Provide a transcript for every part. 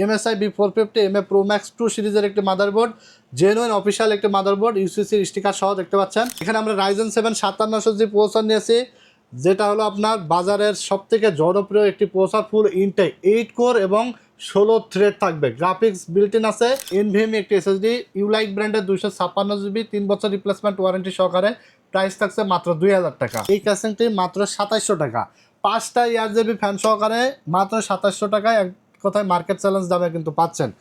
MSI B450 MA Pro Max 2 সিরিজের একটি motherboard, genuine official একটি মাদারবোর্ড, ইউসিসির স্টিকার সহ দেখতে পাচ্ছেন। এখানে আমরা Ryzen 7 5700G প্রসেসর নিয়েছি, যেটা হলো আপনার বাজারের সবথেকে জনপ্রিয় একটি প্রসেসর, ফুল ইনটেক 8 কোর এবং 16 থ্রেড থাকবে, গ্রাফিক্স বিল্ট ইন আছে, NVMe একটি SSD, ইউলাইক ব্র্যান্ডের 256GB 3 বছর রিপ্লেসমেন্ট ওয়ারেন্টি সহকারে। প্রাইস থাকছে মাত্র 2000 টাকা। এই ক্যাসিংটি মাত্র 2700 টাকা, 5টা ARGB ফ্যান সহকারে মাত্র 2700 টাকায়, এক কথায় মার্কেট চ্যালেঞ্জ দামে কিন্তু পাচ্ছেন।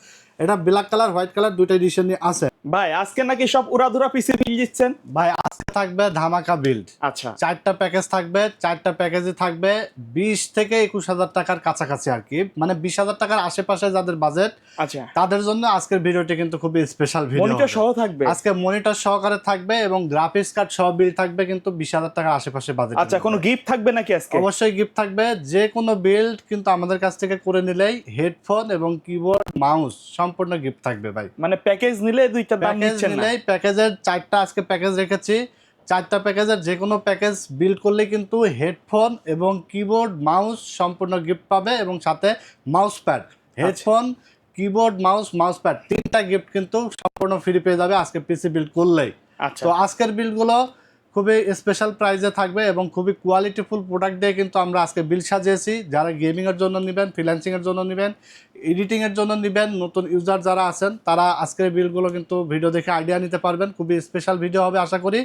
এটা ব্ল্যাক কালার হোয়াইট কালার দুইটা এডিশন আছে। ভাই আজকে নাকি সব উড়াধুরা পিসি বিল দিচ্ছেন? ভাই আজকে থাকবে ধামাকা বিল্ড। আচ্ছা, 4টা প্যাকেজ থাকবে, 4টা প্যাকেজে থাকবে 20 থেকে 21,000 টাকার কাছাকাছি আর কি, মানে 20,000 টাকার আশেপাশে যাদের বাজেট, আচ্ছা, তাদের জন্য আজকের ভিডিওটি কিন্তু খুবই স্পেশাল ভিডিও। মনিটর সহ থাকবে আজকে, মনিটর সহকারে থাকবে এবং গ্রাফিক্স কার্ড সহ বিল থাকবে কিন্তু 20,000 টাকার আশেপাশে বাজেট। আচ্ছা, কোনো গিফট থাকবে নাকি আজকে? অবশ্যই গিফট থাকবে। যে কোনো বিল্ড কিন্তু আমাদের কাছ থেকে করে নিলেই হেডফোন এবং কিবোর্ড মাউস সম্পূর্ণ গিফট থাকবে ভাই। মানে প্যাকেজ নিলে দুইটা দাম নিচ্ছেন না? প্যাকেজের 4টা আজকে প্যাকেজ রেখেছি, 4টা প্যাকেজের যে কোনো প্যাকেজ বিল্ড করলে কিন্তু হেডফোন এবং কিবোর্ড মাউস সম্পূর্ণ গিফট পাবে এবং সাথে mouse pad, headphone keyboard mouse pad 3টা গিফট কিন্তু সম্পূর্ণ ফ্রি পেয়ে যাবে আজকে পিসি বিল্ড করলেই। আচ্ছা, তো আজকের বিলগুলো খুবই স্পেশাল প্রাইসে থাকবে এবং খুবই কোয়ালিটিফুল প্রোডাক্ট দিয়ে কিন্তু আমরা আজকে বিল সাজিয়েছি। যারা গেমিংয়ের জন্য নেবেন, ফ্রিল্যান্সিংয়ের জন্য নেবেন, এডিটিংয়ের জন্য নেবেন, নতুন ইউজার যারা আছেন তারা আজকের বিলগুলো কিন্তু ভিডিও দেখে আইডিয়া নিতে পারবেন। খুবই স্পেশাল ভিডিও হবে আশা করি।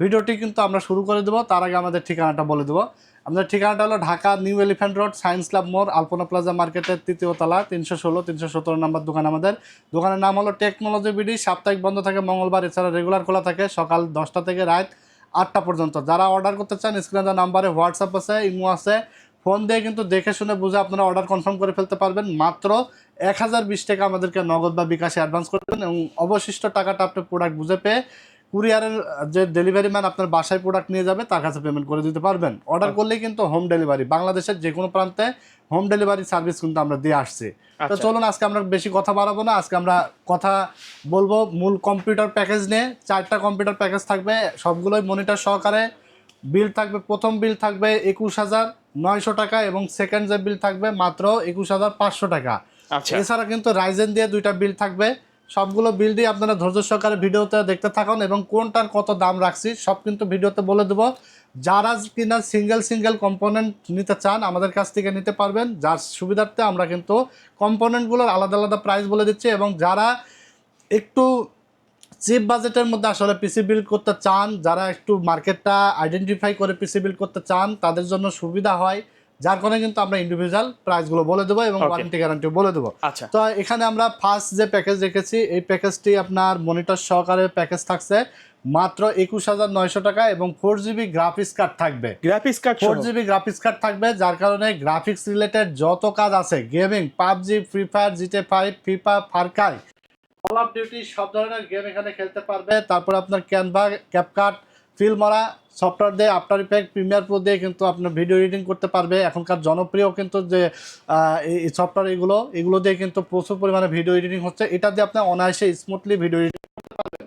ভিডিওটি কিন্তু আমরা শুরু করে দেবো, তার আগে আমাদের ঠিকানাটা বলে দেবো। আমাদের ঠিকানাটা হলো Dhaka New Elephant Road, science club মোড়, আলপনা প্লাজা মার্কেটের 3য় তলা, 316-317 নম্বর দোকান আমাদের। দোকানের নাম হলো টেকনোলজি বিডি। সাপ্তাহিক বন্ধ থাকে মঙ্গলবার, এছাড়া রেগুলার খোলা থাকে সকাল 10টা থেকে রাত 8টা পর্যন্ত। যারা অর্ডার করতে চান স্ক্রিনে দেওয়া নাম্বারে হোয়াটসঅ্যাপ আছে, ইমো আছে, ফোন দিয়ে কিন্তু দেখে শুনে বুঝে আপনারা অর্ডার কনফার্ম করে ফেলতে পারবেন। মাত্র 1020 টাকা আমাদেরকে নগদ বা বিকাশে অ্যাডভান্স করবেন এবং অবশিষ্ট টাকাটা আপনি প্রোডাক্ট বুঝে পেয়ে কুরিয়ারের যে ডেলিভারি ম্যান আপনার বাসায় প্রোডাক্ট নিয়ে যাবে তার কাছে পেমেন্ট করে দিতে পারবেন। অর্ডার করলেই কিন্তু হোম ডেলিভারি, বাংলাদেশের যে কোনো প্রান্তে হোম ডেলিভারি সার্ভিস কিন্তু আমরা দিয়ে আসছি। তো চলুন আজকে আমরা বেশি কথা বাড়াবো না, আজকে আমরা কথা বলবো মূল কম্পিউটার প্যাকেজ নিয়ে। 4টা কম্পিউটার প্যাকেজ থাকবে, সবগুলোই মনিটর সহকারে। বিল থাকবে, প্রথম বিল থাকবে 21,900 টাকা এবং সেকেন্ড যে বিল থাকবে মাত্র 21,500 টাকা। এছাড়া কিন্তু রাইজেন দিয়ে 2টা বিল থাকবে। সবগুলো বিল দিয়ে আপনারা ধৈর্য সহকারে ভিডিওতে দেখতে থাকুন এবং কোনটার কত দাম রাখছি সব কিন্তু ভিডিওতে বলে দেবো। যারা কিনা সিঙ্গেল কম্পোনেন্ট নিতে চান আমাদের কাছ থেকে নিতে পারবেন, যার সুবিধার্থে আমরা কিন্তু কম্পোনেন্টগুলোর আলাদা আলাদা প্রাইস বলে দিচ্ছি। এবং যারা একটু চিপ বাজেটের মধ্যে আসলে পিসি বিল্ড করতে চান, যারা একটু মার্কেটটা আইডেন্টিফাই করে পিসি বিল্ড করতে চান, তাদের জন্য সুবিধা হয়, যার কারণে কিন্তু আমরা ইন্ডিভিজুয়াল প্রাইসগুলো বলে দেবো এবং ওয়ারেন্টি গ্যারান্টি বলে দেবো। তো এখানে আমরা ফার্স্ট যে প্যাকেজ রেখেছি, এই প্যাকেজটি আপনার মনিটর সহকারে প্যাকেজ থাকছে মাত্র 21,900 টাকা এবং 4GB গ্রাফিক্স কার্ড থাকবে। 4GB গ্রাফিক্স কার্ড থাকবে, যার কারণে গ্রাফিক্স রিলেটেড যত কাজ আছে, gaming, PUBG, free fire, GTA 5, FIFA, Far Cry, call of duty সব ধরনের গেম এখানে খেলতে পারবে। তারপর আপনার ক্যানভা, ক্যাপকাট, ফিল্মরা সফটওয়্যার দিয়ে, আফটার ইফেক্ট, প্রিমিয়ার প্রো দিয়ে কিন্তু আপনার ভিডিও এডিটিং করতে পারবে। এখনকার জনপ্রিয় কিন্তু যে এই সফটওয়্যার এগুলো দিয়ে কিন্তু প্রচুর পরিমাণে ভিডিও এডিটিং হচ্ছে। এটা দিয়ে আপনি অনায়াসে স্মুথলি ভিডিও এডিটিং করতে পারবেন।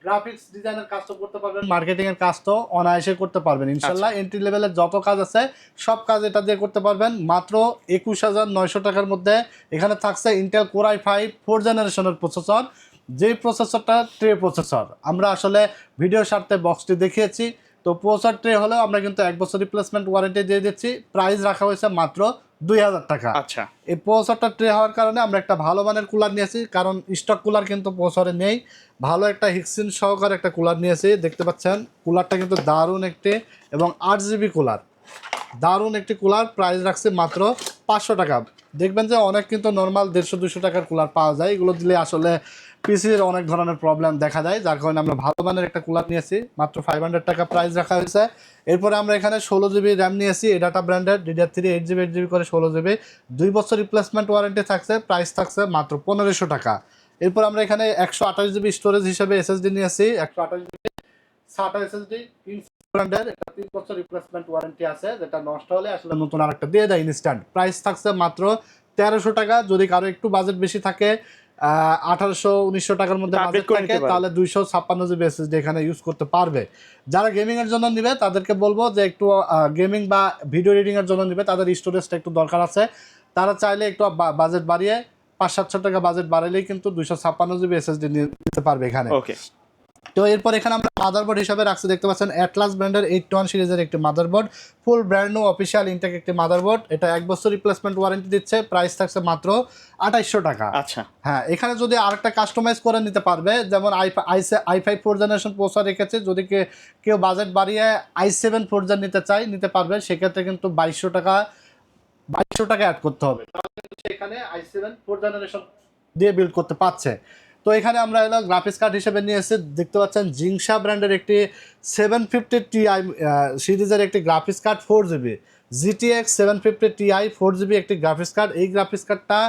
গ্রাফিক্স ডিজাইনের কাজও করতে পারবেন, মার্কেটিং এর কাজও অনায়াসে করতে পারবেন ইনশাল্লাহ। এন্ট্রি লেভেলের যত কাজ আছে সব কাজ এটা দিয়ে করতে পারবেন মাত্র 21,900 টাকার মধ্যে। এখানে থাকছে ইন্টেল কোর i5 4th জেনারেশনের প্রসেসর, যে প্রসেসরটা ট্রে প্রসেসর। আমরা আসলে ভিডিওর স্বার্থে বক্সটি দেখিয়েছি। তো প্রসেসর ট্রে হলেও আমরা কিন্তু 1 বছর রিপ্লেসমেন্ট ওয়ারেন্টি দিয়ে দিচ্ছি। প্রাইস রাখা হয়েছে মাত্র 2,000 টাকা। এই প্রসেসরটা ট্রে হওয়ার কারণে আমরা একটা ভালো মানের কুলার নিয়েছি, কারণ স্টক কুলার কিন্তু প্রসেসরে নেই। ভালো একটা হিক্সিন সহকারে একটা কুলার নিয়েছি, দেখতে পাচ্ছেন। কুলারটা কিন্তু দারুণ একটি এবং 8GB কুলার, দারুণ একটি কুলার। প্রাইস রাখছে মাত্র 500 টাকা। দেখবেন যে অনেক কিন্তু নর্মাল 150-200 টাকার কুলার পাওয়া যায়, এগুলো দিলে আসলে পিসির অনেক ধরনের প্রবলেম দেখা যায়, যার কারণে আমরা ভালো মানের একটা কুলার নিয়েছি। মাত্র 500 টাকা প্রাইস রাখা হয়েছে। এরপরে আমরা এখানে 16GB র্যাম নিয়েছি, ডাটা ব্র্যান্ডেড DDR3 8GB করে 16GB, 2 বছর রিপ্লেসমেন্ট ওয়ারেন্টি থাকছে। প্রাইস থাকছে মাত্র 1500 টাকা। এরপর আমরা এখানে 128GB স্টোরেজ হিসেবে SSD নিয়েছি, 128GB SATA SSD ব্র্যান্ডের। এটা 3 বছর রিপ্লেসমেন্ট ওয়ারেন্টি আছে, যেটা নষ্ট হলে আসলে নতুন আরেকটা দিয়ে দেয় ইনস্ট্যান্ট। প্রাইস থাকছে মাত্র 1300 টাকা। যদি কারো একটু বাজেট বেশি থাকে, 1800-1900 টাকার মধ্যে বাজেট থাকে, তাহলে 256GB SSD এখানে ইউজ করতে পারবে। যারা গেমিং এর জন্য নিবে তাদেরকে বলবো যে একটু গেমিং বা ভিডিও এডিটিং এর জন্য নিবে, তাদের স্টোরেজটা একটু দরকার আছে। তারা চাইলে একটু বাজেট বাড়িয়ে 500-700 টাকা বাজেট বাড়াইলেই কিন্তু 256 জিবি এসএসডি নিতে পারবে এখানে। ওকে। তো এরপর এখানে আমরা মাদারবোর্ড হিসাবে রাখছি, দেখতে পাচ্ছেন অ্যাটলাস ব্র্যান্ডের 81 সিরিজের একটি motherboard, full brand new official intact একটি মাদারবোর্ড। এটা 1 বছর রিপ্লেসমেন্ট ওয়ারেন্টি দিচ্ছে, প্রাইস থাকছে মাত্র 2800 টাকা। আচ্ছা। হ্যাঁ, এখানে যদি আরেকটা কাস্টমাইজ করে নিতে পারবে, যেমন i5 4 জেনারেশন প্রসেসর রেখেছে, যদি কেউ বাজেট বাড়িয়ে i7 4 জেন নিতে চায় নিতে পারবে, সেক্ষেত্রে কিন্তু 2200 টাকা অ্যাড করতে হবে, তাহলে সেখানে i7 4 জেনারেশন দিয়ে বিল্ড করতে পারছে। তো এখানে আমরা এলো গ্রাফিক্স কার্ড হিসেবে নিয়ে এসে দেখতে পাচ্ছেন জিংসা ব্র্যান্ডের একটি 750 Ti সিরিজের একটি graphics card 4GB, GTX 750 Ti 4GB একটি গ্রাফিক্স কার্ড। এই গ্রাফিক্স কার্ডটা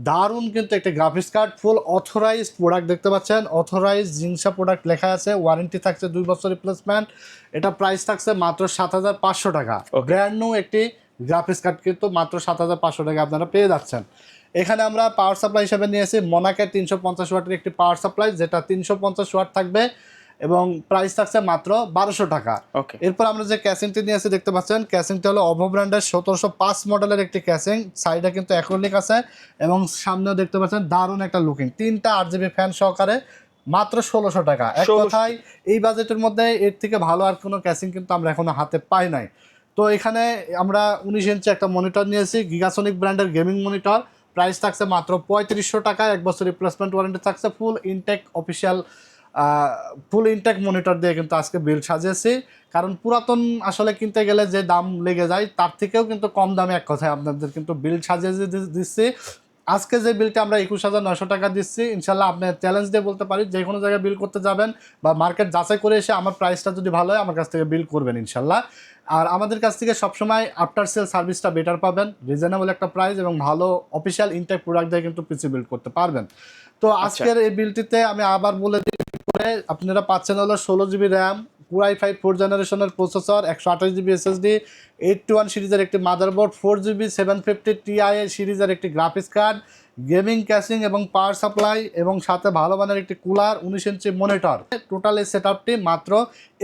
দারুণ কিন্তু একটি গ্রাফিক্স কার্ড, ফুল অথরাইজড প্রোডাক্ট, দেখতে পাচ্ছেন অথরাইজড জিংসা প্রোডাক্ট লেখা আছে, ওয়ারেন্টি থাকছে 2 বছর রিপ্লেসমেন্ট। এটা প্রাইস থাকছে মাত্র 7500 টাকা। ব্র্যান্ড নিউ একটি গ্রাফিক্স কার্ড কিন্তু মাত্র 7500 টাকা আপনারা পেয়ে যাচ্ছেন। এখানে আমরা পাওয়ার সাপ্লাই হিসেবে নিয়েছি মোনাকের 350 ওয়াটের একটি পাওয়ার সাপ্লাই, যেটা 350 ওয়াট থাকবে এবং প্রাইস থাকছে মাত্র 1200 টাকা। এরপর আমরা যে ক্যাসিংটি নিয়েছি দেখতে পাচ্ছেন, ক্যাসিংটা হলো অভো ব্র্যান্ডের 1705 মডেলের একটি ক্যাসিং, সাইডে কিন্তু অ্যাক্রিলিক আছে এবং সামনেও দেখতে পাচ্ছেন দারুণ একটা লুকিং, 3টা 8GB ফ্যান সহকারে মাত্র 1600 টাকা। এক কথায় এই বাজেটের মধ্যে এর থেকে ভালো আর কোনো ক্যাসিং কিন্তু আমরা এখনো হাতে পাই নাই। তো এখানে আমরা 19 ইঞ্চি একটা মনিটর নিয়েছি, গিগাসনিক ব্র্যান্ডের গেমিং মনিটর, প্রাইস থাকছে মাত্র 3500 টাকা, 1 বছর রিপ্লেসমেন্ট ওয়ারেন্টি থাকছে, ফুল ইনটেক মনিটর দিয়ে কিন্তু আজকে বিল্ড সাজিয়েছি। কারণ পুরাতন আসলে কিনতে গেলে যে দাম লেগে যায় তার থেকেও কিন্তু কম দামে এক কথায় আপনাদের কিন্তু বিল্ড সাজিয়ে দিচ্ছি। আজকে যে বিলটা আমরা 21900 টাকা দিচ্ছি, ইনশাল্লাহ আপনি চ্যালেঞ্জ দিয়ে বলতে পারি যে কোনো জায়গায় বিল করতে যাবেন বা মার্কেট যাচাই করে এসে আমার প্রাইসটা যদি ভালো হয় আমার কাছ থেকে বিল করবেন ইনশাল্লাহ। আর আমাদের কাছ থেকে সবসময় আফটার সেল সার্ভিসটা বেটার পাবেন, রিজনেবল একটা প্রাইস এবং ভালো অফিসিয়াল ইনটেক প্রোডাক্ট দিয়ে কিন্তু পিসি বিল্ড করতে পারবেন। তো আজকের এই বিলটিতে আমি আবার বলে দিই, আপনারা পাচ্ছেন হলো 16GB র্যাম, Core i5 4 জেনারেশনের প্রসেসর, 128GB SSD, 81 সিরিজের একটি মাদারবোর্ড, 4GB 750 Ti সিরিজের একটি গ্রাফিক্স কার্ড, গেমিং ক্যাসিং এবং পাওয়ার সাপ্লাই এবং সাথে ভালো মানের একটি কুলার, 19 ইঞ্চি মনিটর। টোটাল এই সেটআপটি মাত্র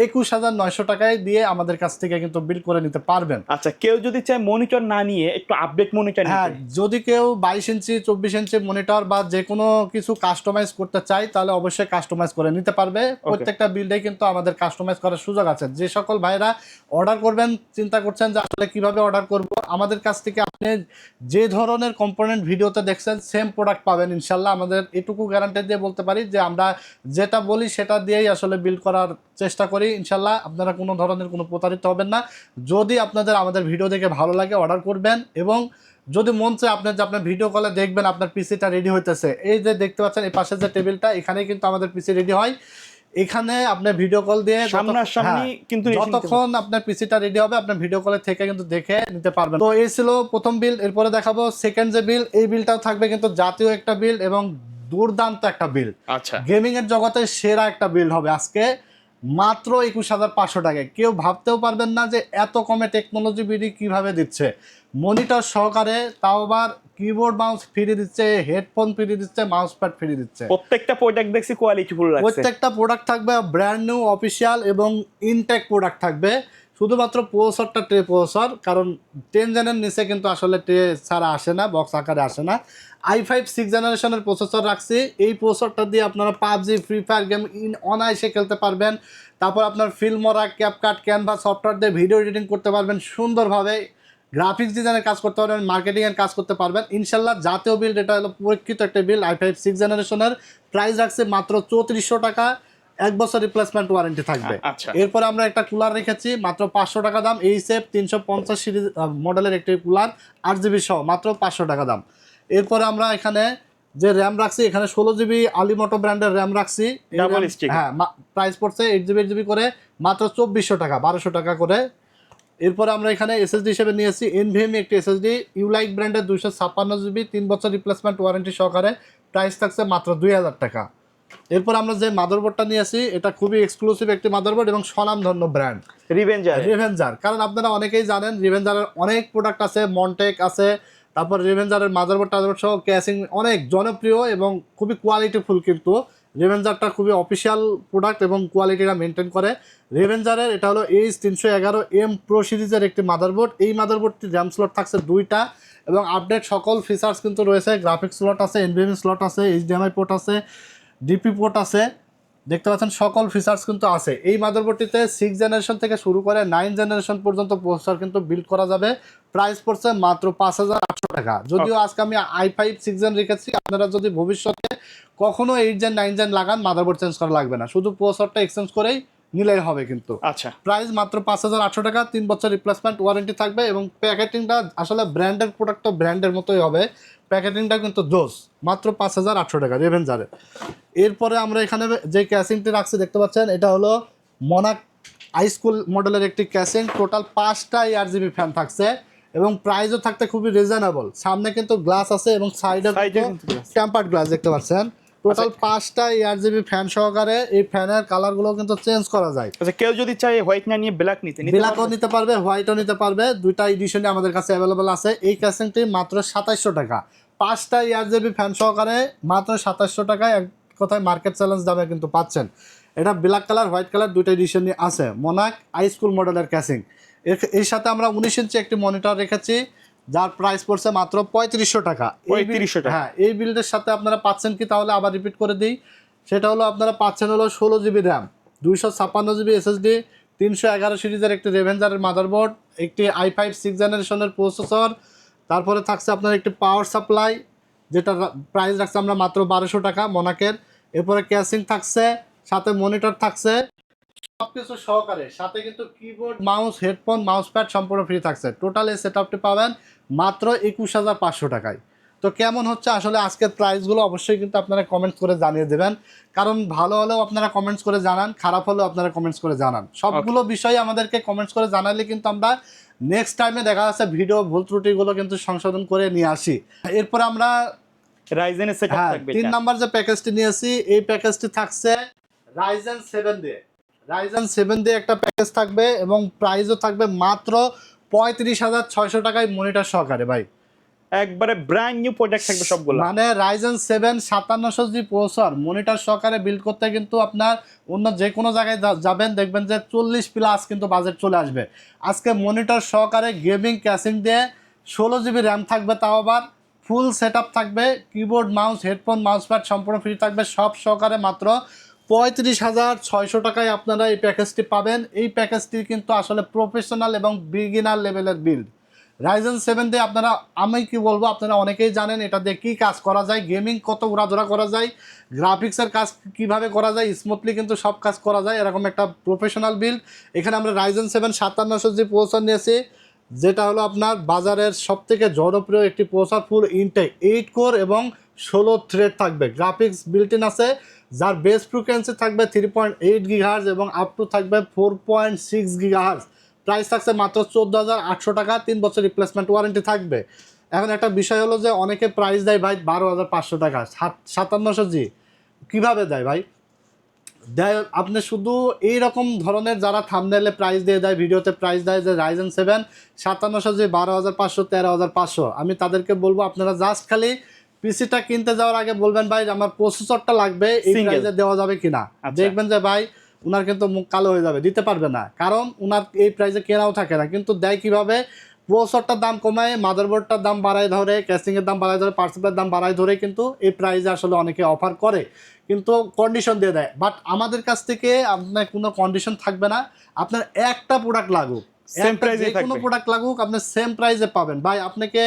21900 টাকায় দিয়ে আমাদের কাছ থেকে কিন্তু বিল করে নিতে পারবেন। আচ্ছা, কেউ যদি চায় মনিটর না নিয়ে একটু আপডেট মনিটর নিতে, হ্যাঁ, যদি কেউ 22 ইঞ্চি 24 ইঞ্চি মনিটর বা যে কোনো কিছু কাস্টমাইজ করতে চায় তাহলে অবশ্যই কাস্টমাইজ করে নিতে পারবে। প্রত্যেকটা বিল্ডে কিন্তু আমাদের কাস্টমাইজ করার সুযোগ আছে। যে সকল ভাইরা অর্ডার করবেন চিন্তা করছেন যে আসলে কিভাবে অর্ডার করব, আমাদের কাছ থেকে আপনি যে ধরনের কম্পোনেন্ট ভিডিওতে দেখছেন সেম প্রোডাক্ট পাবেন ইনশাল্লাহ। আমাদের এটুকু গ্যারান্টি দিয়ে বলতে পারি যে আমরা যেটা বলি সেটা দিয়েই আসলে বিল্ড করার চেষ্টা করি ইনশাল্লাহ। আপনারা কোনো ধরনের কোনো প্রতারিত হবেন না। যদি আপনাদের আমাদের ভিডিও দেখে ভালো লাগে অর্ডার করবেন এবং যদি মন চায় আপনার ভিডিও কলে দেখবেন আপনার পিসিটা রেডি হইতেছে, এই যে দেখতে পাচ্ছেন এই পাশে যে টেবিলটা, এখানেই কিন্তু আমাদের পিসি রেডি হয়। এখানে আপনি ভিডিও কল দিয়ে যতক্ষণ আপনার পিসিটা রেডি হবে আপনার ভিডিও কলে থেকে কিন্তু দেখে নিতে পারবেন। তো এই ছিল প্রথম বিল্ড, এরপরে দেখাবো সেকেন্ড যে বিল্ড। এই বিলটাও থাকবে কিন্তু জাতীয় একটা বিল্ড এবং দুর্দান্ত একটা বিল্ড। আচ্ছা, গেমিং এর জগতে সেরা একটা বিল্ড হবে আজকে মাত্র 21500 টাকায়। কেউ ভাবতেও পারবেন না যে এত কমে টেকনোলজি বিডি কিভাবে দিচ্ছে, মনিটর সহকারে, তাও আবার কিবোর্ড মাউস ফ্রি দিচ্ছে, হেডফোন ফ্রি দিচ্ছে, মাউস প্যাড ফ্রি দিচ্ছে। প্রত্যেকটা প্রোডাক্ট দেখছি কোয়ালিটি ফুল লাগছে, প্রত্যেকটা প্রোডাক্ট থাকবে ব্র্যান্ড নিউ অফিসিয়াল এবং ইনটেক প্রোডাক্ট থাকবে। শুধুমাত্র প্রসেসরটা ট্রে প্রসেসর, কারণ 10 জেনের নিচে কিন্তু আসলে ট্রে ছাড়া আসে না, বক্স আকারে আসে না। i5 6 জেনারেশনের প্রসেসর রাখছি, এই প্রসেসরটা দিয়ে আপনারা পাবজি, ফ্রি ফায়ার গেম অনায়াসে খেলতে পারবেন। তারপর আপনার ফিল্মরা, ক্যাপকাট, ক্যানভা সফটওয়্যার দিয়ে ভিডিও এডিটিং করতে পারবেন সুন্দরভাবে, গ্রাফিক্স ডিজাইনের কাজ করতে পারবেন, মার্কেটিংয়ের কাজ করতে পারবেন ইনশাল্লাহ। জাতীয় বিল্ড, এটা হলো পরীক্ষিত একটা বিল্ড। i5 6 জেনারেশনের প্রাইস রাখছে মাত্র 3400 টাকা, 1 বছর রিপ্লেসমেন্ট ওয়ারেন্টি থাকবে। এরপরে আমরা একটা কুলার রেখেছি মাত্র 500 টাকা দাম, এইচএফ 350 সিরিজ মডেলের একটি কুলার, 8GB সহ মাত্র 500 টাকা দাম। এরপরে আমরা এখানে যে র্যাম রাখছি, এখানে 16GB আলিমোটো ব্র্যান্ডের র্যাম রাখছি। হ্যাঁ, প্রাইস পড়ছে 8GB করে মাত্র 2400 টাকা, 1200 টাকা করে। এরপর আমরা এখানে এসএসডি হিসেবে নিয়েছি এনভিএমই একটি এসএসডি, ইউলাইক ব্র্যান্ডের 256GB, 3 বছর রিপ্লেসমেন্ট ওয়ারেন্টি সহকারে, প্রাইস থাকছে মাত্র 2000 টাকা। এরপর আমরা যে মাদারবোর্ডটা নিয়েছি এটা খুবই এক্সক্লুসিভ একটি মাদারবোর্ড এবং স্বনামধন্য ব্র্যান্ড রিভেঞ্জার। কারণ আপনারা অনেকেই জানেন রিভেঞ্জারের অনেক প্রোডাক্ট আছে, মন্টেক আছে, তারপর রিভেঞ্জারের মাদারবোর্ড সহ ক্যাসিং অনেক জনপ্রিয় এবং খুবই কোয়ালিটিফুল। কিন্তু রিভেঞ্জারটা খুবই অফিসিয়াল প্রোডাক্ট এবং কোয়ালিটিটা মেনটেন করে। রিভেঞ্জারের এটা হলো H311M প্রো সিরিজের একটি মাদারবোর্ড। এই মাদারবোর্ডটির র্যাম স্লট থাকছে 2টা এবং আপডেট সকল ফিচার্স কিন্তু রয়েছে। গ্রাফিক্স স্লট আছে, এনভিএমই স্লট আছে, এইচডিএমআই পোর্ট আছে, ডিপি পোর্ট আছে, দেখতে পাচ্ছেন সকল ফিচার্স কিন্তু আছে। এই মাদারবোর্ডটিতে 6 জেনারেশন থেকে শুরু করে 9 জেনারেশন পর্যন্ত প্রসেসর কিন্তু বিল্ড করা যাবে। প্রাইস পড়ছে মাত্র 5,800 টাকা। যদিও আজকে আমি i5 6 জেন রেখেছি, আপনারা যদি ভবিষ্যতে কখনো 8 জেন 9 জেন লাগান মাদারবোর্ড চেঞ্জ করা লাগবে না, শুধু প্রসেসরটা এক্সচেঞ্জ করেই নিলেই হবে কিন্তু। আচ্ছা, প্রাইস মাত্র 5,800 টাকা, 3 বছর রিপ্লেসমেন্ট ওয়ারেন্টি থাকবে এবং প্যাকেটিংটা আসলে ব্র্যান্ডের প্রোডাক্ট তো ব্র্যান্ডের মতোই হবে, প্যাকেটিংটা কিন্তু জোস। মাত্র 5,800 টাকা রেভেনজারের। এরপরে আমরা এখানে যে ক্যাসিংটি রাখছি দেখতে পাচ্ছেন, এটা হলো মনাক হাইস্কুল মডেলের একটি ক্যাসিং। টোটাল 5টা ARGB ফ্যান থাকছে এবং প্রাইসও থাকতে খুবই রিজনেবল। সামনে কিন্তু গ্লাস আছে এবং সাইডে টেম্পার্ড গ্লাস দেখতে পাচ্ছেন। টোটাল 5টা ARGB ফ্যান সহকারে এই ফ্যানের কালারগুলো কিন্তু চেঞ্জ করা যায়। আচ্ছা, কেউ যদি চায় হোয়াইট না নিয়ে ব্ল্যাক ব্ল্যাকও নিতে পারবে, হোয়াইটও নিতে পারবে, দুইটা এডিশনে আমাদের কাছে অ্যাভেলেবল আছে। এই ক্যাসিংটি মাত্র 2700 টাকা, 5টা ARGB ফ্যান সহকারে মাত্র 2700 টাকায় এক কথায় মার্কেট চ্যালেঞ্জ দামে কিন্তু পাচ্ছেন। এটা ব্ল্যাক কালার হোয়াইট কালার দুইটা এডিশনই আছে। মোনাক হাইস্কুল মডেলের ক্যাসিং। এর সাথে আমরা 19 ইঞ্চি একটি মনিটর রেখেছি, যার প্রাইস পড়ছে মাত্র 3500 টাকা। 3500 টাকা। হ্যাঁ, এই বিল্ডের সাথে আপনারা পাচ্ছেন কি, তাহলে আবার রিপিট করে দিই, সেটা হলো আপনারা পাচ্ছেন হলো 16 জিবি র্যাম, 256 জিবি এসএসডি, 311 সিরিজের একটি রেভেনজারের মাদারবোর্ড, একটি i5 6 জেনারেশনের প্রসেসর, তারপরে থাকছে আপনার একটি পাওয়ার সাপ্লাই, যেটা প্রাইস রাখছে আমরা মাত্র 1200 টাকা মোনাকের। এরপরে ক্যাসিং থাকছে, সাথে মনিটর থাকছে, সবকিছু সহকারে, সাথে কিন্তু keyboard, mouse, headphone, mouse pad সম্পূর্ণ ফ্রি থাকছে। টোটাল এই সেটআপটি পাবেন মাত্র 21,500 টাকায়। তো কেমন হচ্ছে আসলে আজকের প্রাইসগুলো অবশ্যই কিন্তু আপনারা কমেন্টস করে জানিয়ে দেবেন, কারণ ভালো হলেও আপনারা কমেন্টস করে জানান, খারাপ হলেও আপনারা কমেন্টস করে জানান। সবগুলো বিষয় আমাদেরকে কমেন্টস করে জানালে কিন্তু আমরা নেক্সট টাইমে দেখা যাচ্ছে ভিডিও ভুল ত্রুটিগুলো কিন্তু সংশোধন করে নিয়ে আসি। এরপর আমরা রাইজেনের সেটআপ থাকবে। 3 নাম্বার যে প্যাকেজটি নিয়েছি, এই প্যাকেজটি থাকছে রাইজেন 7 দিয়ে। রাইজেন 7 দিয়ে একটা প্যাকেজ থাকবে এবং প্রাইসও থাকবে মাত্র 35,600 টাকায় মনিটর সহকারে। ভাই একবারে ব্র্যান্ড নিউ প্রোডাক্ট থাকবে সবগুলো। মানে রাইজেন 7 5700 প্রসেসর মনিটর সহকারে বিল্ড করতে কিন্তু আপনার অন্য যে কোনো জায়গায় যাবেন দেখবেন যে 40 প্লাস কিন্তু বাজেট চলে আসবে। আজকে মনিটর সহকারে গেমিং ক্যাসিং দিয়ে 16 জিবি র্যাম থাকবে, তাও আবার ফুল সেটআপ থাকবে, keyboard, mouse, headphone, mouse pad সম্পূর্ণ ফ্রি থাকবে, সব সহকারে মাত্র 35,600 টাকায় আপনারা এই প্যাকেজটি পাবেন। এই প্যাকেজটি কিন্তু আসলে প্রফেশনাল এবং বিগিনার লেভেলের বিল্ড। রাইজেন 7 দিয়ে আপনারা, আমি কি বলবো, আপনারা অনেকেই জানেন এটা দিয়ে কী কাজ করা যায়, গেমিং কত উড়াধরা করা যায়, গ্রাফিক্সের কাজ কিভাবে করা যায়, স্মুথলি কিন্তু সব কাজ করা যায়, এরকম একটা প্রফেশনাল বিল্ড। এখানে আমরা রাইজেন 7 5700 প্রসেসর নিয়েছি, যেটা হলো আপনার বাজারের সবথেকে জনপ্রিয় একটি প্রসেসর, ফুল ইনটেক 8 কোর এবং 16 থ্রেড থাকবে, গ্রাফিক্স বিল্ট ইন আছে, যার বেস ফ্রিকোয়েন্সি থাকবে 3.8 গিগাহার্জ এবং আপ টু থাকবে 4.6 গিগাহার্জ। প্রাইস থাকছে মাত্র 14,800 টাকা, 3 বছর রিপ্লেসমেন্ট ওয়ারেন্টি থাকবে। এখন একটা বিষয় হলো যে অনেকে প্রাইস দেয় ভাই 12,500 টাকা, 5700 কীভাবে দেয় ভাই? দেয় আপনি শুধু এইরকম ধরনের যারা থাম্বনেলে প্রাইস দিয়ে দেয়, ভিডিওতে প্রাইস দেয় যে রাইজেন 7 5700 12,500 13,500, আমি তাদেরকে বলবো আপনারা জাস্ট খালি পিসিটা কিনতে যাওয়ার আগে বলবেন ভাই আমার প্রসেসরটা লাগবে, এই প্রাইসে দেওয়া যাবে কিনা। দেখবেন যে ভাই উনার কিন্তু মুখ কালো হয়ে যাবে, দিতে পারবে না, কারণ উনার এই প্রাইসে কেনাও থাকে না। কিন্তু দেয় কিভাবে? প্রসেসরটার দাম কমায়, মাদারবোর্ডটার দাম বাড়ায় ধরে, ক্যাসিংয়ের দাম বাড়ায় ধরে, পার্সেলের দাম বাড়ায় ধরে কিন্তু এই প্রাইসে আসলে অনেকে অফার করে, কিন্তু কন্ডিশন দিয়ে দেয়। বাট আমাদের কাছ থেকে আপনার কোনো কন্ডিশন থাকবে না, আপনার একটা প্রোডাক্ট লাগুক, সেম প্রাইসে কোনো প্রোডাক্ট লাগুক, আপনি সেম প্রাইসে পাবেন। ভাই আপনাকে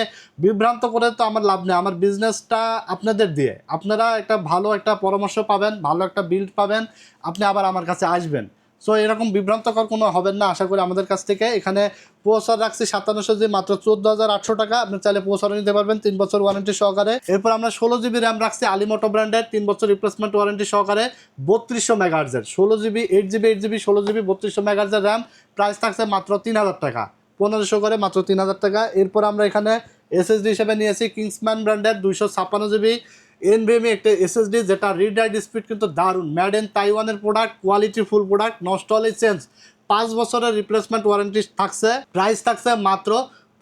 বিভ্রান্ত করে তো আমার লাভ নেই, আমার বিজনেসটা আপনাদের দিয়ে, আপনারা একটা ভালো একটা পরামর্শ পাবেন, ভালো একটা বিল্ড পাবেন, আপনি আবার আমার কাছে আসবেন। সো এরকম বিভ্রান্তকর কোনো হবেন না আশা করি আমাদের কাছ থেকে। এখানে প্রসেসর রাখছি 5700 মাত্র 14,800 টাকা, আপনি চাইলে প্রসেসর নিতে পারবেন 3 বছর ওয়ারেন্টি সহকারে। এরপর আমরা 16 জিবি র্যাম রাখছি আলিমোটো ব্র্যান্ডের, 3 বছর রিপ্লেসমেন্ট ওয়ারেন্টি সহকারে, 3200 মেগাহার্জের 16 জিবি, 8 জিবি, 8 জিবি, 16 জিবি, 3200 মেগাহার্জের র্যাম। প্রাইস থাকছে মাত্র 3,000 টাকা, 1500 করে মাত্র 3,000 টাকা। এরপর আমরা এখানে এসএসডি হিসেবে নিয়েছি কিংসম্যান ব্র্যান্ডের 256 জিবি এনভিএমই একটা এসএসডি, যেটা রিড রাইট স্পিড কিন্তু দারুণ, মেড ইন তাইওয়ানের প্রোডাক্ট, কোয়ালিটি ফুল প্রোডাক্ট, নষ্ট হলে চেঞ্জ, 5 বছরের রিপ্লেসমেন্ট ওয়ারেন্টি থাকছে। প্রাইস থাকছে মাত্র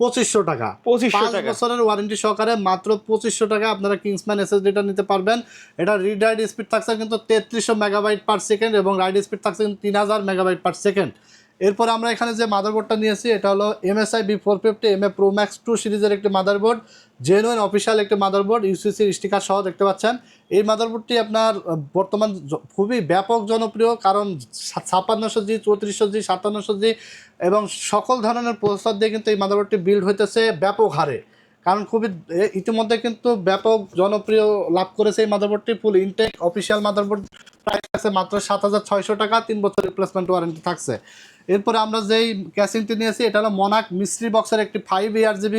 2500 টাকা, 5 বছরের ওয়ারেন্টি সহকারে মাত্র 2500 টাকা আপনারা কিংসম্যান এসএসডিটা নিতে পারবেন। এটা রিড রাইট স্পিড থাকছে কিন্তু 3300 মেগাবাইট পার সেকেন্ড এবং রাইড স্পিড থাকছে কিন্তু 3000 মেগাবাইট পার সেকেন্ড। এরপর আমরা এখানে যে মাদারবোর্ডটা নিয়েছি এটা হলো MSI B450 MA Pro Max 2 সিরিজের একটি মাদারবোর্ড, জেনুইন অফিসিয়াল একটি মাদারবোর্ড, ইউসিসির স্টিকার সহ দেখতে পাচ্ছেন। এই মাদারবোর্ডটি আপনার বর্তমান খুবই ব্যাপক জনপ্রিয়, কারণ 5600G 3400G 5700G এবং সকল ধরনের প্রসেসর দিয়ে কিন্তু এই মাদারবোর্ডটি বিল্ড হইতেছে ব্যাপক হারে, কারণ খুবই ইতিমধ্যে কিন্তু ব্যাপক জনপ্রিয় লাভ করেছে এই মাদারবোর্ডটি। ফুল ইনটেক অফিসিয়াল মাদারবোর্ড, প্রাইস থাকছে মাত্র 7600 টাকা, 3 বছর রিপ্লেসমেন্ট ওয়ারেন্টি থাকছে। এরপরে আমরা যেই ক্যাসিংটি নিয়েছি এটা হলো মনাক মিস্ট্রি বক্সের একটি 5 ARGB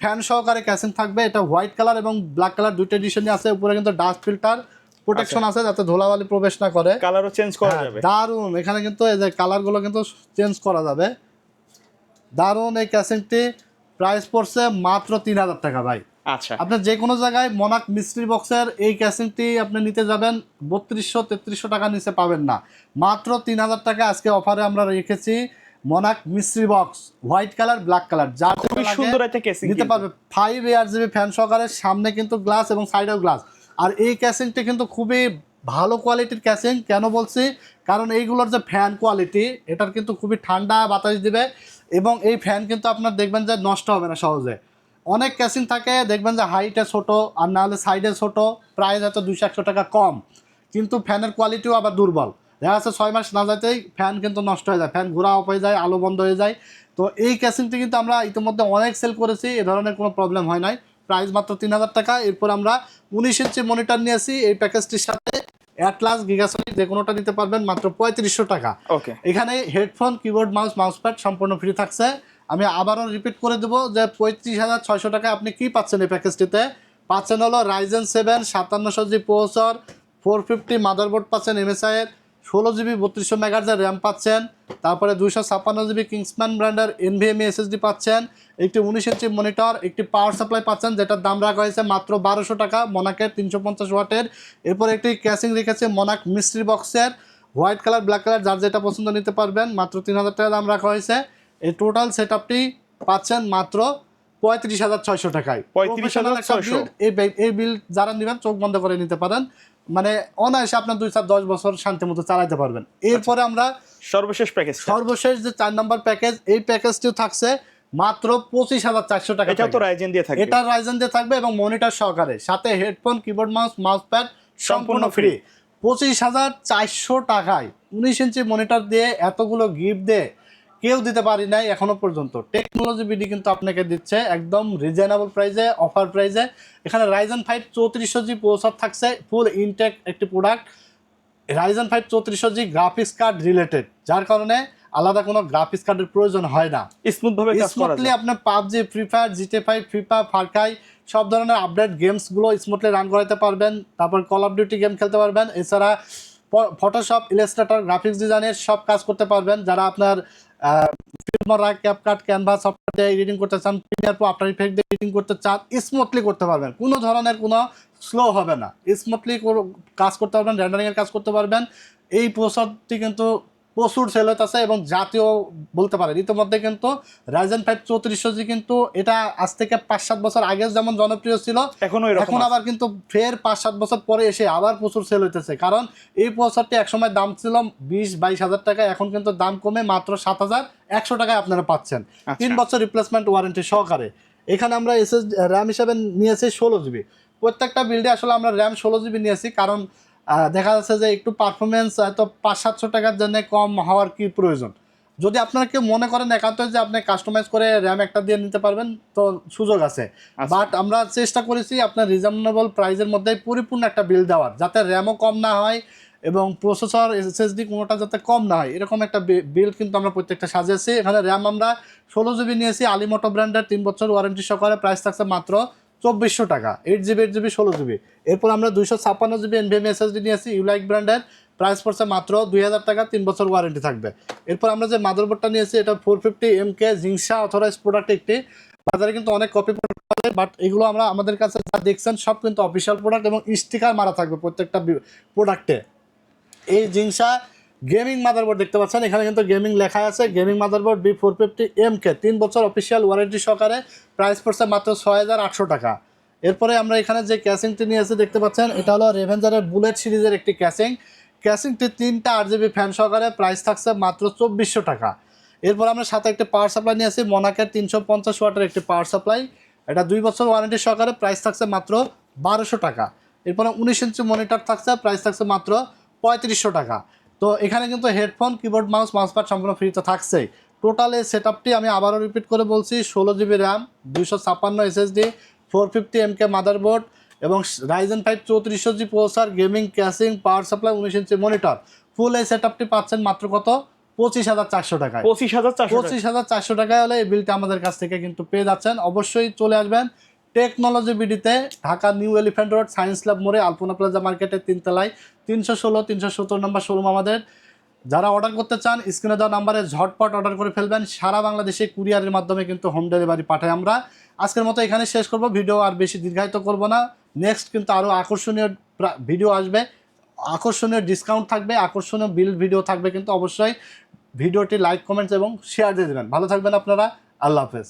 ফ্যান সহকারে ক্যাসিং থাকবে। এটা হোয়াইট কালার এবং ব্ল্যাক কালার দুইটা এডিশনই আছে। উপরে কিন্তু ডাস্ট ফিল্টার প্রোটেকশন আছে যাতে ধুলাবালি প্রবেশ না করে। কালারও চেঞ্জ করা যাবে। দারুন, এখানে কিন্তু এই যে কালারগুলো কিন্তু চেঞ্জ করা যাবে। দারুন এই ক্যাসিংটি, প্রাইস পড়ছে মাত্র 3000 টাকা ভাই। আচ্ছা, আপনি যে কোনো জায়গায় মনাক মিস্ট্রি বক্সের এই ক্যাসিংটি আপনি নিতে যাবেন 3200-3300 টাকা নিচে পাবেন না, মাত্র 3000 টাকা আজকে অফারে আমরা রেখেছি। মনাক mystery box white colour black colour যা খুবই সুন্দর একটা কেসিং নিতে পারবে। 5 ARGB ফ্যান সহকারে, সামনে কিন্তু গ্লাস এবং সাইডেও গ্লাস। আর এই ক্যাসিংটি কিন্তু খুবই ভালো কোয়ালিটির ক্যাসিং। কেন বলছি, কারণ এইগুলোর যে ফ্যান কোয়ালিটি এটার কিন্তু খুবই ঠান্ডা বাতাস দিবে এবং এই ফ্যান কিন্তু আপনার দেখবেন যে নষ্ট হবে না সহজে। অনেক ক্যাসিং থাকে দেখবেন যে হাইটে ছোট আর না হলে সাইডে ছোট, প্রাইস হয়তো 200-100 টাকা কম, কিন্তু ফ্যানের কোয়ালিটিও আবার দুর্বল। দেখা যাচ্ছে 6 মাস না যাইতেই ফ্যান কিন্তু নষ্ট হয়ে যায়, ফ্যান ঘোরা অফ হয়ে যায়, আলো বন্ধ হয়ে যায়। তো এই ক্যাসিংটি কিন্তু আমরা ইতিমধ্যে অনেক সেল করেছি, এ ধরনের কোনো প্রবলেম হয় নাই। প্রাইস মাত্র 3000 টাকা। এরপর আমরা 19 ইঞ্চি মনিটর নিয়েছি এই প্যাকেজটির সাথে, অ্যাটলাস গিগাসনিক যে কোনোটা নিতে পারবেন মাত্র 3500 টাকা। ওকে, এখানে হেডফোন, কিবোর্ড, মাউস প্যাড সম্পূর্ণ ফ্রি থাকছে। আমি আবারও রিপিট করে দেবো যে 35,600 টাকায় আপনি কি পাচ্ছেন এই প্যাকেজটিতে। পাচ্ছেন হলো Ryzen 7 5700G প্রসেসর, 450 মাদারবোর্ড পাচ্ছেন MSI এর, 16GB 3200 মেগাহার্জের র্যাম পাচ্ছেন, তারপরে 256GB কিংসম্যান ব্র্যান্ডের NVMe SSD পাচ্ছেন, একটি 19 ইঞ্চি মনিটর, একটি পাওয়ার সাপ্লাই পাচ্ছেন যেটার দাম রাখা হয়েছে মাত্র 1200 টাকা, মনাকের 350 ওয়াটের। এরপর একটি ক্যাসিং রেখেছে মনাক মিস্ট্রি বক্সের হোয়াইট কালার ব্ল্যাক কালার, যার যেটা পছন্দ নিতে পারবেন। মাত্র 3000 টাকা দাম রাখা হয়েছে। এই টোটাল সেটআপটি পাচ্ছেন মাত্র 35,600 টাকায়। 35,600 এই বিল যারা নেবেন চোখ বন্ধ করে নিতে পারেন, মানে অনায়াসে আপনার 2-10 বছর শান্তি মতো চালাতে পারবেন। এরপরে আমরা সর্বশেষ যে 4 নম্বর প্যাকেজ, এই প্যাকেজটিও থাকছে মাত্র 25,400 টাকা। এটাও তো রাইজেন দিয়ে থাকবে। এটা রাইজেন দিয়ে থাকবে এবং মনিটর সহকারে, সাথে হেডফোন, কিবোর্ড, মাউস প্যাড সম্পূর্ণ ফ্রি। 25,400 টাকায় 19 ইঞ্চি মনিটর দিয়ে এতগুলো গিফট দিয়ে কেউ দিতে পারি নাই এখনো পর্যন্ত। টেকনোলজি বিডি কিন্তু আপনাকে দিচ্ছে একদম রিজনেবল প্রাইসে, অফার প্রাইসে। এখানে Ryzen 5 3400G প্রসেসর থাকছে, ফুল ইনটেক একটি product. Ryzen 5 3400G graphics card related, যার কারণে আলাদা কোনো গ্রাফিক্স কার্ডের প্রয়োজন হয় না। স্মুথলি আপনি PUBG, free fire, GTA 5, FIFA, Far Cry সব ধরনের আপডেট গেমসগুলো স্মুথলি রান করাতে পারবেন। তারপর কল অফ ডিউটি গেম খেলতে পারবেন। এছাড়া ফটোশপ, ইলাস্ট্রেটর, গ্রাফিক্স ডিজাইনের সব কাজ করতে পারবেন। যারা আপনার ফিল্মরা, ক্যাপকাট, ক্যানভাস সফটওয়্যার দিয়ে এডিটিং করতে চান, প্রিমিয়ার প্রো, আফটার ইফেক্ট দিয়ে এডিটিং করতে চান, স্মুথলি করতে পারবেন। কোনো ধরনের কোনো স্লো হবে না, স্মুথলি কাজ করতে পারবেন, রেন্ডারিংয়ের কাজ করতে পারবেন। এই প্রসেসরটি কিন্তু প্রচুর সেল হইতেছে এবং জাতীয় বলতে পারেন। ইতিমধ্যে কিন্তু Ryzen 5 3400G কিন্তু এটা আজ থেকে 5-7 বছর আগে যেমন জনপ্রিয় ছিল, এখন আবার কিন্তু ফের 5-7 বছর পরে এসে আবার প্রচুর সেল হইতেছে। কারণ এই প্রসেসরটি একসময় দাম ছিল 20-22 হাজার টাকা, এখন কিন্তু দাম কমে মাত্র 7,100 টাকায় আপনারা পাচ্ছেন 3 বছর রিপ্লেসমেন্ট ওয়ারেন্টি সহকারে। এখানে আমরা র্যাম হিসাবে নিয়েছি 16GB। প্রত্যেকটা বিল্ডে আসলে আমরা র্যাম 16GB নিয়েছি, কারণ দেখা যাচ্ছে যে একটু পারফরমেন্স হয়তো 500-700 টাকার জন্য কম হওয়ার কি প্রয়োজন। যদি আপনারা কেউ মনে করেন একান্ত যে আপনি কাস্টমাইজ করে র্যাম একটা দিয়ে নিতে পারবেন, তো সুযোগ আছে। বাট আমরা চেষ্টা করেছি আপনার রিজনেবল প্রাইসের মধ্যে পরিপূর্ণ একটা বিল দেওয়ার, যাতে র্যামও কম না হয় এবং প্রসেসর, SSD কোনোটা যাতে কম না হয়, এরকম একটা বিল কিন্তু আমরা প্রত্যেকটা সাজিয়েছি। এখানে র্যাম আমরা 16GB নিয়েছি, আলিমোটো ব্র্যান্ডের, 3 বছর ওয়ারেন্টি সহকারে। প্রাইস থাকছে মাত্র 2400 টাকা, 8GB 16GB। এরপর আমরা 256GB NVMe SSD নিয়েছি ইউলাইক ব্র্যান্ডের, প্রাইস পড়ছে মাত্র 2000 টাকা, 3 বছর ওয়ারেন্টি থাকবে। এরপর আমরা যে মাদারবোর্ডটা নিয়েছি এটা 450MK জিংসা অথরাইজ প্রোডাক্ট একটি। বাজারে কিন্তু অনেক কপি প্রোডাক্ট আছে, বাট এগুলো আমরা আমাদের কাছে যা দেখছেন সব কিন্তু অফিসিয়াল প্রোডাক্ট এবং স্টিকার মারা থাকবে প্রত্যেকটা প্রোডাক্টে। এই জিংসা গেমিং মাদারবোর্ড দেখতে পাচ্ছেন, এখানে কিন্তু গেমিং লেখা আছে। গেমিং মাদারবোর্ড B450MK 3 বছর অফিসিয়াল ওয়ারেন্টি সহকারে, প্রাইস পড়ছে মাত্র 6800 টাকা। এরপরে আমরা এখানে যে ক্যাসিংটি নিয়েছি দেখতে পাচ্ছেন, এটা হলো রেভেঞ্জারের বুলেট সিরিজের একটি ক্যাসিংটি 3টা 8GB ফ্যান সহকারে, প্রাইস থাকছে মাত্র 2400 টাকা। এরপর আমরা সাথে একটা পাওয়ার সাপ্লাই নিয়ে আসি মোনাকের 350 ওয়াটের একটি পাওয়ার সাপ্লাই। এটা 2 বছর ওয়ারেন্টি সহকারে, প্রাইস থাকছে মাত্র 1200 টাকা। এরপরে 19 ইঞ্চি মনিটর থাকছে, প্রাইস থাকছে মাত্র 3500 টাকা। তো এখানে কিন্তু হেডফোন, কিবোর্ড, মাউস প্যাড সম্পূর্ণ ফ্রিতে থাকছে। টোটাল এই সেটআপটি আমি আবারও রিপিট করে বলছি, 16 জিবি র্যাম, 256 এসএসডি, 450 এমকে মাদারবোর্ড এবং Ryzen 5 3400G processor, gaming, casing, power supply, 19 inch monitor. ফুল এই সেটআপটি পাচ্ছেন মাত্র কত? 25,400 টাকায়। 25,400 টাকায় হলে এই বিলটা আমাদের কাছ থেকে কিন্তু পেয়ে যাচ্ছেন। অবশ্যই চলে আসবেন টেকনোলজি বিডিতে, Dhaka New Elephant Road, Science Lab মোড়ে, আলপনা প্লাজা মার্কেটের 3 তলায় 316 317 নম্বর শোরুম আমাদের। যারা অর্ডার করতে চান স্ক্রিনে দেওয়া নাম্বারে ঝটপট অর্ডার করে ফেলবেন। সারা বাংলাদেশে কুরিয়ারের মাধ্যমে কিন্তু হোম ডেলিভারি পাঠাই আমরা। আজকের মতো এখানে শেষ করব, ভিডিও আর বেশি দীর্ঘায়িত করব না। নেক্সট কিন্তু আরও আকর্ষণীয় ভিডিও আসবে, আকর্ষণীয় ডিসকাউন্ট থাকবে, আকর্ষণীয় বিল ভিডিও থাকবে। কিন্তু অবশ্যই ভিডিওটি লাইক, কমেন্টস এবং শেয়ার দিয়ে দেবেন। ভালো থাকবেন আপনারা, আল্লাহ হাফেজ।